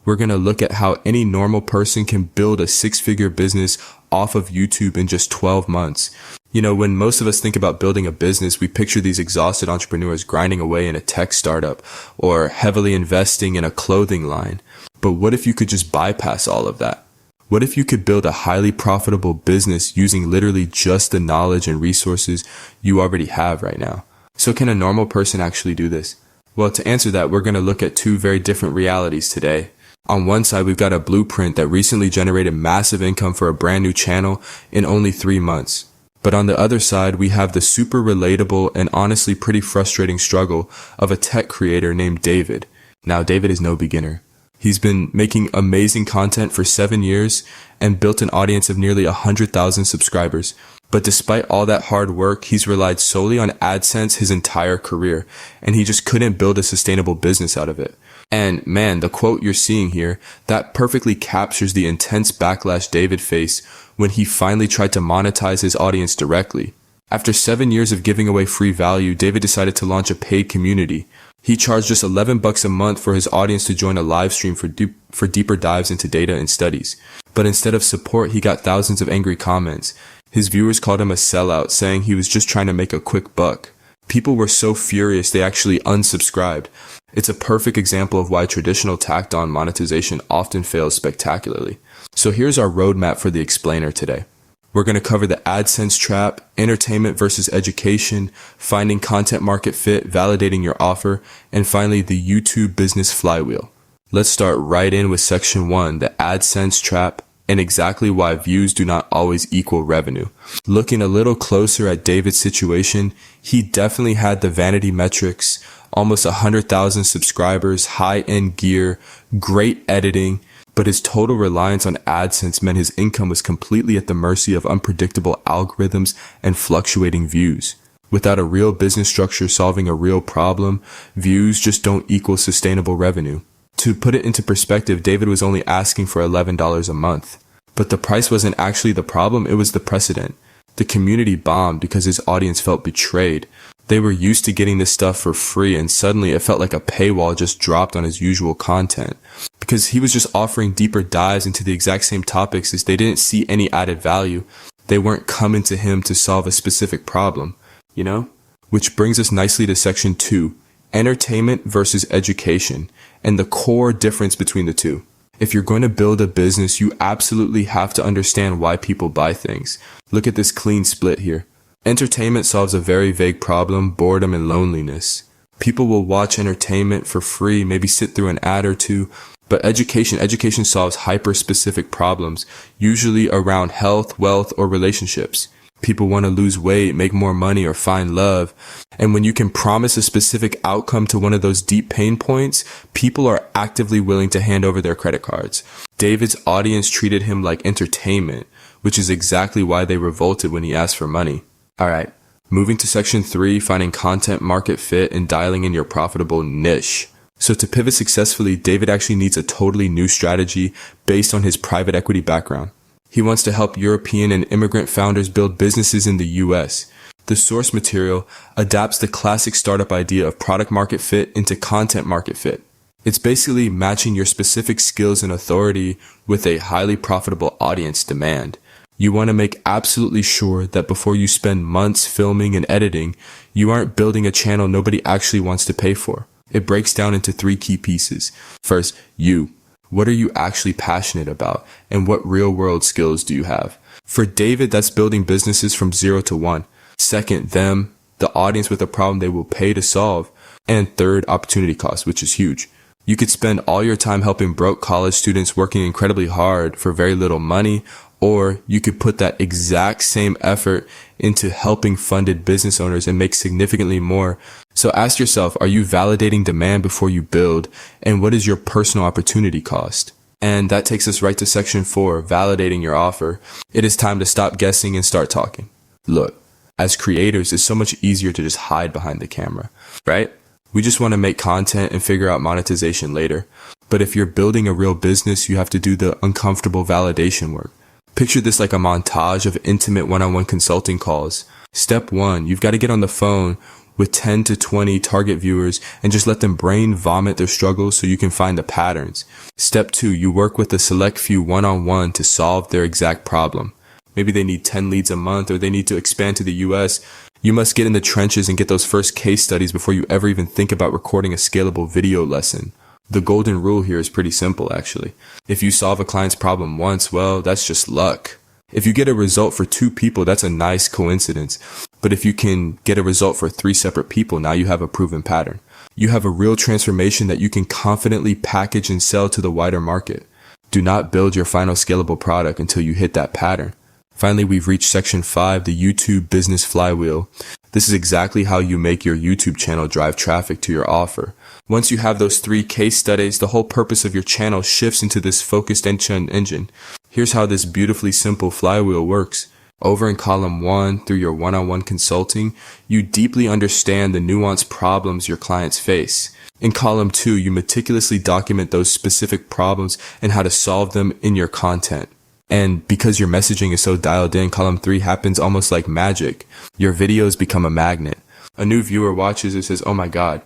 We're going to look at how any normal person can build a 6-figure business off of YouTube in just 12 months. You know, when most of us think about building a business, we picture these exhausted entrepreneurs grinding away in a tech startup or heavily investing in a clothing line. But what if you could just bypass all of that? What if you could build a highly profitable business using literally just the knowledge and resources you already have right now? So can a normal person actually do this? Well, to answer that, we're going to look at two very different realities today. On one side, we've got a blueprint that recently generated massive income for a brand new channel in only 3 months. But on the other side, we have the super relatable and honestly pretty frustrating struggle of a tech creator named David. Now, David is no beginner. He's been making amazing content for 7 years and built an audience of nearly 100,000 subscribers. But despite all that hard work, he's relied solely on AdSense his entire career, and he just couldn't build a sustainable business out of it. And man, the quote you're seeing here, that perfectly captures the intense backlash David faced when he finally tried to monetize his audience directly. After 7 years of giving away free value, David decided to launch a paid community. He charged just $11 a month for his audience to join a live stream for deeper dives into data and studies. But instead of support, he got thousands of angry comments. His viewers called him a sellout, saying he was just trying to make a quick buck. People were so furious they actually unsubscribed. It's a perfect example of why traditional tacked-on monetization often fails spectacularly. So here's our roadmap for the explainer today. We're going to cover the AdSense trap, entertainment versus education, finding content market fit, validating your offer, and finally the YouTube business flywheel. Let's start right in with section 1, the AdSense trap, and exactly why views do not always equal revenue. Looking a little closer at David's situation, he definitely had the vanity metrics, almost 100,000 subscribers, high-end gear, great editing, but his total reliance on AdSense meant his income was completely at the mercy of unpredictable algorithms and fluctuating views. Without a real business structure solving a real problem, views just don't equal sustainable revenue. To put it into perspective, David was only asking for $11 a month. But the price wasn't actually the problem, it was the precedent. The community bombed because his audience felt betrayed. They were used to getting this stuff for free, and suddenly it felt like a paywall just dropped on his usual content. Because he was just offering deeper dives into the exact same topics as they didn't see any added value. They weren't coming to him to solve a specific problem, you know? Which brings us nicely to section 2, entertainment versus education, and the core difference between the two. If you're going to build a business, you absolutely have to understand why people buy things. Look at this clean split here. Entertainment solves a very vague problem, boredom and loneliness. People will watch entertainment for free, maybe sit through an ad or two, but education solves hyper-specific problems, usually around health, wealth, or relationships. People want to lose weight, make more money, or find love. And when you can promise a specific outcome to one of those deep pain points, people are actively willing to hand over their credit cards. David's audience treated him like entertainment, which is exactly why they revolted when he asked for money. Alright, moving to section 3, finding content market fit and dialing in your profitable niche. So to pivot successfully, David actually needs a totally new strategy based on his private equity background. He wants to help European and immigrant founders build businesses in the US. The source material adapts the classic startup idea of product market fit into content market fit. It's basically matching your specific skills and authority with a highly profitable audience demand. You want to make absolutely sure that before you spend months filming and editing, you aren't building a channel nobody actually wants to pay for. It breaks down into 3 key pieces. First, you. What are you actually passionate about? And what real-world skills do you have? For David, that's building businesses from 0 to 1. Second, them, the audience with a problem they will pay to solve. And third, opportunity cost, which is huge. You could spend all your time helping broke college students working incredibly hard for very little money, or you could put that exact same effort into helping funded business owners and make significantly more. So ask yourself, are you validating demand before you build? And what is your personal opportunity cost? And that takes us right to section 4, validating your offer. It is time to stop guessing and start talking. Look, as creators, it's so much easier to just hide behind the camera, right? We just want to make content and figure out monetization later. But if you're building a real business, you have to do the uncomfortable validation work. Picture this like a montage of intimate one-on-one consulting calls. Step 1, you've got to get on the phone with 10 to 20 target viewers and just let them brain vomit their struggles so you can find the patterns. Step 2, you work with a select few one-on-one to solve their exact problem. Maybe they need 10 leads a month or they need to expand to the US. You must get in the trenches and get those first case studies before you ever even think about recording a scalable video lesson. The golden rule here is pretty simple, actually. If you solve a client's problem once, well, that's just luck. If you get a result for 2 people, that's a nice coincidence. But if you can get a result for 3 separate people, now you have a proven pattern. You have a real transformation that you can confidently package and sell to the wider market. Do not build your final scalable product until you hit that pattern. Finally, we've reached section 5, the YouTube business flywheel. This is exactly how you make your YouTube channel drive traffic to your offer. Once you have those 3 case studies, the whole purpose of your channel shifts into this focused engine. Here's how this beautifully simple flywheel works. Over in column 1, through your one-on-one consulting, you deeply understand the nuanced problems your clients face. In column 2, you meticulously document those specific problems and how to solve them in your content. And because your messaging is so dialed in, column 3 happens almost like magic. Your videos become a magnet. A new viewer watches and says, "Oh my God,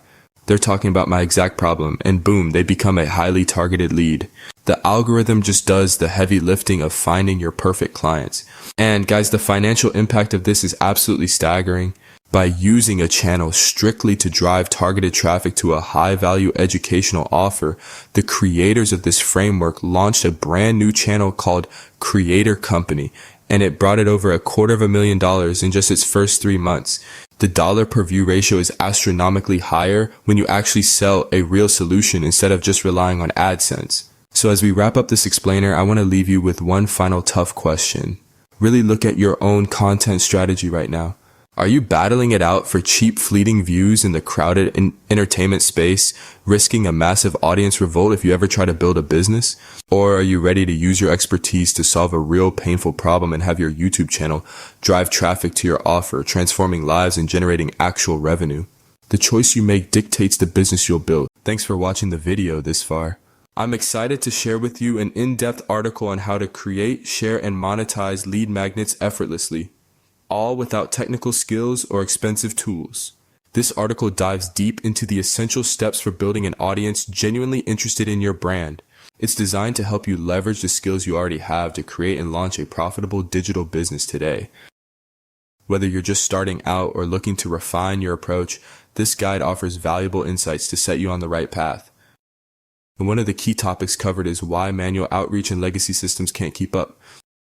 they're talking about my exact problem," and boom, they become a highly targeted lead. The algorithm just does the heavy lifting of finding your perfect clients. And guys, the financial impact of this is absolutely staggering. By using a channel strictly to drive targeted traffic to a high-value educational offer, the creators of this framework launched a brand new channel called Creator Company, and it brought it over $250,000 in just its first 3 months. The dollar per view ratio is astronomically higher when you actually sell a real solution instead of just relying on AdSense. So as we wrap up this explainer, I want to leave you with one final tough question. Really look at your own content strategy right now. Are you battling it out for cheap, fleeting views in the crowded entertainment space, risking a massive audience revolt if you ever try to build a business? Or are you ready to use your expertise to solve a real painful problem and have your YouTube channel drive traffic to your offer, transforming lives and generating actual revenue? The choice you make dictates the business you'll build. Thanks for watching the video this far. I'm excited to share with you an in-depth article on how to create, share, and monetize lead magnets effortlessly, all without technical skills or expensive tools. This article dives deep into the essential steps for building an audience genuinely interested in your brand. It's designed to help you leverage the skills you already have to create and launch a profitable digital business today. Whether you're just starting out or looking to refine your approach, this guide offers valuable insights to set you on the right path. And one of the key topics covered is why manual outreach and legacy systems can't keep up.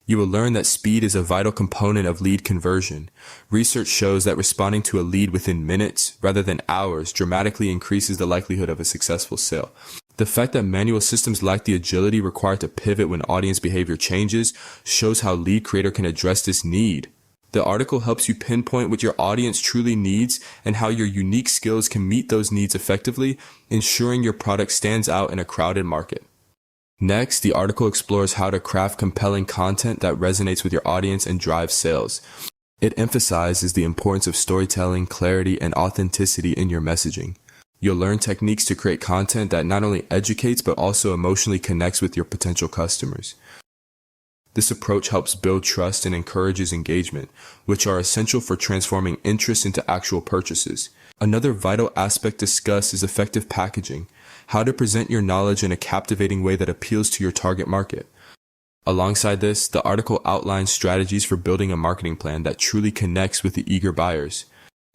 You will learn that speed is a vital component of lead conversion. Research shows that responding to a lead within minutes rather than hours dramatically increases the likelihood of a successful sale. The fact that manual systems lack the agility required to pivot when audience behavior changes shows how Lead Creator can address this need. The article helps you pinpoint what your audience truly needs and how your unique skills can meet those needs effectively, ensuring your product stands out in a crowded market. Next, the article explores how to craft compelling content that resonates with your audience and drives sales. It emphasizes the importance of storytelling, clarity, and authenticity in your messaging. You'll learn techniques to create content that not only educates but also emotionally connects with your potential customers. This approach helps build trust and encourages engagement, which are essential for transforming interest into actual purchases. Another vital aspect discussed is effective packaging, how to present your knowledge in a captivating way that appeals to your target market. Alongside this, the article outlines strategies for building a marketing plan that truly connects with the eager buyers.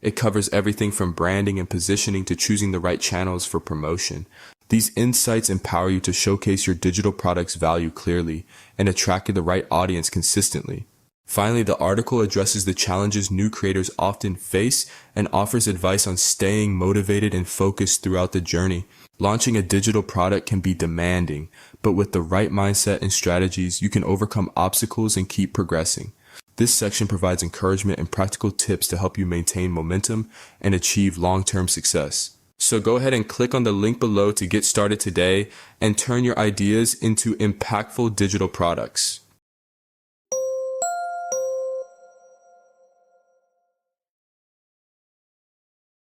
It covers everything from branding and positioning to choosing the right channels for promotion. These insights empower you to showcase your digital product's value clearly and attract the right audience consistently. Finally, the article addresses the challenges new creators often face and offers advice on staying motivated and focused throughout the journey. Launching a digital product can be demanding, but with the right mindset and strategies, you can overcome obstacles and keep progressing. This section provides encouragement and practical tips to help you maintain momentum and achieve long-term success. So go ahead and click on the link below to get started today and turn your ideas into impactful digital products.